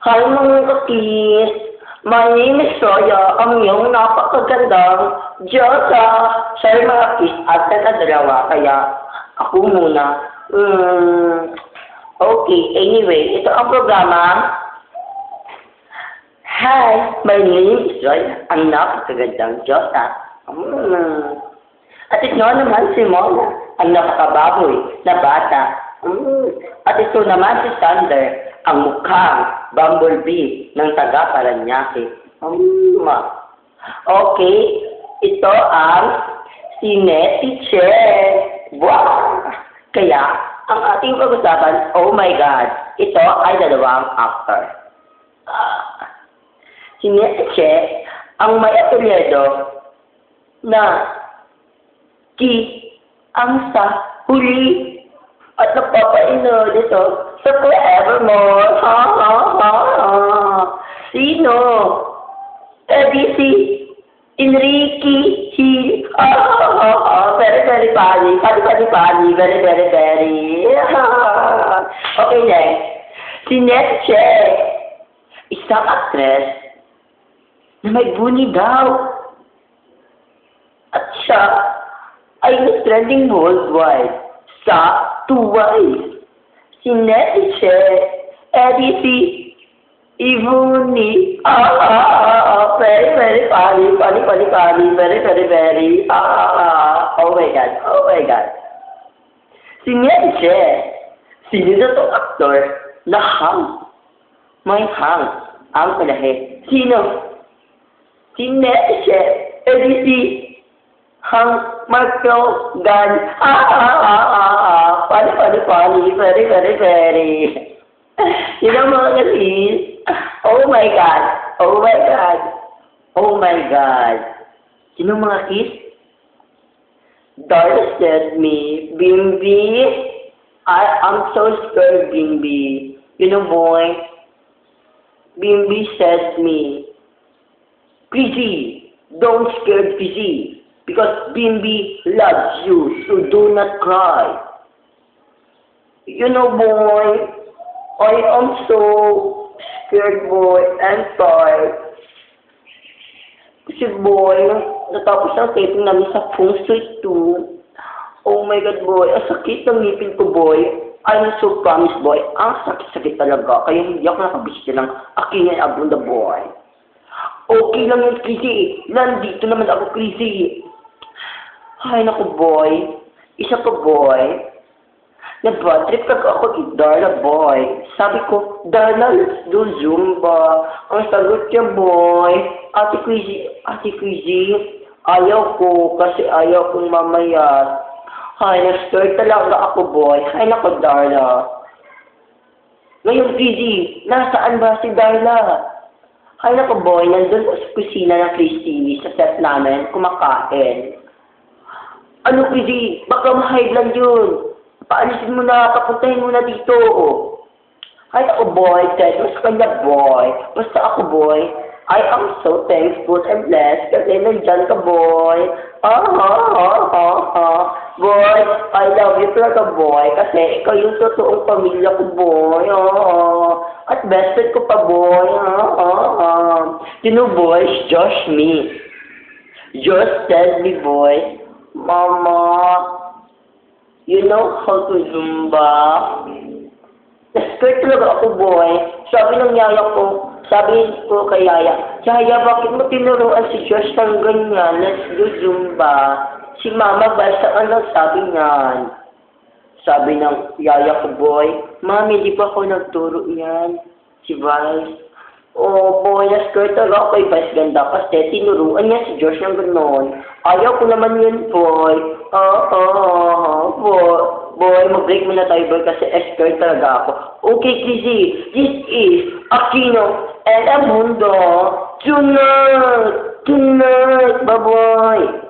Hi mga kakis! My name is Soya, ang iyong napakagandang Diyosa. Sorry mga kakis, at na dalawa, kaya ako muna. Okay, anyway, ito ang programa. Hi, my name is Soya, ang napakagandang Diyosa. At ito naman si Mona, ang napakababoy na bata. At ito naman si Sander, ang mukhang bumblebee ng taga Paranaque. Okay, ito ang si Netiche. Wow! Kaya, ang ating pag-usapan, oh my God, ito ay dalawang actor. Si Netiche, ang may apelyido na ang sa huli at nagpapaino dito sa Forevermore. Sino? Si Enrique Hill. Very, very funny. Funny. Very, very, very. Okay, next. Si Netiche, isang actress na may buni daw. At siya ay trending worldwide sa tuway. Si Netiche, si Ivoni. Very, very funny. Very, very, very. Oh my God. Si Netiche, sino na itong aktor na may ang palahe. Sino? Si Netiche, si Marco Gan. Funny. Very, very, very. Yun ang mga kasis. Oh my God. Sino mga kiss? Darla said me, Bimbi. I'm so scared, Bimbi. You know, boy. Bimbi said me, Chrissy, don't scare Chrissy. Because Bimbi loves you, so do not cry. You know, boy, I am so scared, boy, and tired. Kasi, boy, natapos ang taping namin sa Feng Shui 2. Oh my God, boy, ang sakit ng ngipin ko, boy. I'm so promise, boy, ang sakit-sakit talaga. Kaya hindi ako nakabisita ng aking abunda, boy. Okay lang yun, Chrissy. Nandito naman ako, Chrissy. Ay, naku, boy. Isa pa, boy. Nag-bad trip ako kay Darla, boy. Sabi ko, Darla, let's do Zumba. Ang sagot niya, boy. Ate Quizzy, ayaw ko kasi ayaw kong mamayat. Ay, nag-start talaga ako, boy. Ay, naku, Darla. Ngayon, Quizzy, nasaan ba si Darla? Ay, naku, boy. Nandun sa kusina ng Christy sa set namin, kumakain. Ano, Quizzy? Baka ma-hide lang yun. Paalisin mo na, papuntahin mo na dito. Ay, ako, boy. Ted, mas kanya, boy. Basta ako, boy. I am so thankful and blessed kasi nandyan ka, boy. Boy, I love you talaga, boy. Kasi ikaw yung totoong pamilya ko, boy. At best friend ko pa, boy. You know, boy, Josh me. Josh said me, boy, Mama, you know how to Zumba? Na-skirt talaga ako, boy. Sabi ng yaya ko, sabi ko kay yaya, Yaya, bakit mo tinuruan si Josh ng ganyan? Let's do Zumba. Si Mama, basta ano sabi niyan? Sabi ng yaya ko, boy, Mami, di pa ako nagturo yan. Si Vice. Oh, boy, na-skirt talaga ako kay Vice ganda kasi tinuruan niya si Josh ng ganon. Ayaw ko naman yun, boy. Boy, mag-break muna tayo, boy, kasi skirt talaga ako. Okay, Chrissy, this is Aquino and Amundo. Tonight, bye-bye.